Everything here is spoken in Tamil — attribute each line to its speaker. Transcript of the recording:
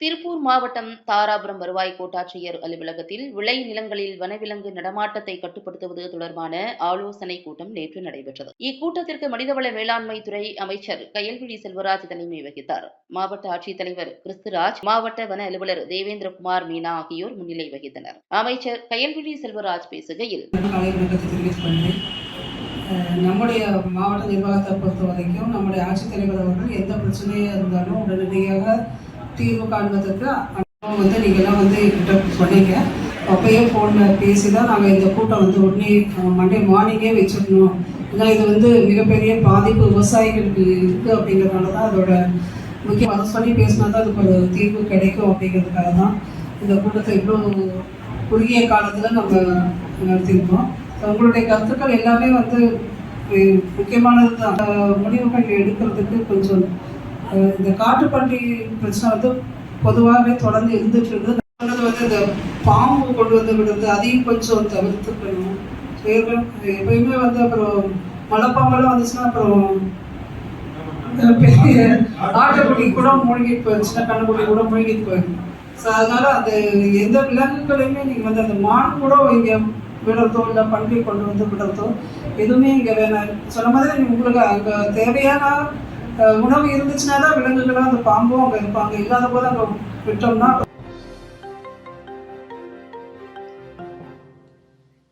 Speaker 1: திருப்பூர் மாவட்டம் தாராபுரம் வருவாய் கோட்டாட்சியர் அலுவலகத்தில் விளை நிலங்களில் வனவிலங்கு நடமாட்டத்தை கட்டுப்படுத்துவது தொடர்பான ஆலோசனைக் கூட்டம் நேற்று நடைபெற்றது. இக்கூட்டத்திற்கு மனிதவள மேலாண்மை துறை அமைச்சர் கயல்விழி செல்வராஜ் தலைமை வகித்தார். மாவட்ட ஆட்சித்தலைவர் கிறிஸ்துராஜ், மாவட்ட வன அலுவலர் தேவேந்திரகுமார் மீனா ஆகியோர் முன்னிலை வகித்தனர். அமைச்சர் கயல்விழி செல்வராஜ் பேசுகையில்,
Speaker 2: நம்முடைய மாவட்ட நிர்வாகத்தை பொறுத்த வரைக்கும் நம்முடைய ஆட்சித்தலைவர் அவர்கள் எந்த பிரச்சனையாக இருந்தாலும் உடனடியாக தீர்வு காண்பதற்கு நீங்கள்லாம் என்கிட்ட சொன்னீங்க. அப்பயே ஃபோனில் பேசி தான் நாங்கள் இந்த கூட்டம் உடனே மண்டே மார்னிங்கே வச்சிடணும். ஏன்னா இது மிகப்பெரிய பாதிப்பு விவசாயிகளுக்கு இருக்குது அப்படிங்கிறதுனால தான் அதோட முக்கியம் அதை சொல்லி பேசினா தான் அதுக்கு ஒரு தீர்வு கிடைக்கும் அப்படிங்கிறதுக்காக தான் இந்த கூட்டத்தை இவ்வளோ குறுகிய காலத்தில் நம்ம நடத்தியிருக்கோம். உங்களுடைய கருத்துக்கள் எல்லாமே முக்கியமானது தான். முடிவுகள் எடுக்கிறதுக்கு கொஞ்சம் இந்த காட்டுப்பன்றி பிரச்சனை பொதுவாகவே தொடர்ந்து இருந்துட்டு இருக்குது. இந்த பாம்பு கொண்டு விடுறது அதையும் கொஞ்சம் தவிர்த்துக்கணும். எப்பயுமே அப்புறம் மலைப்பாம்பெல்லாம் வந்துச்சுன்னா அப்புறம் பெரிய ஆட்டுக்குட்டி கூட மூழ்கிட்டு போயிடுச்சுன்னா கண்ணுக்குட்டி கூட மூழ்கிட்டு போயிடும். ஸோ அதனால அந்த எந்த விலங்குகளையுமே நீங்கள் அந்த மான் கூட இங்கே விடுறதோ இல்லை பன்றி கொண்டு விடுறதோ எதுவுமே இங்கே வேணாம். சொன்ன மாதிரி உங்களுக்கு அங்கே தேவையான உணவு இருந்துச்சுன்னா தான் விலங்குகளாக அந்த பாம்பும் அங்கே இருப்பாங்க. இல்லாத போது அங்கே விட்டோம்னா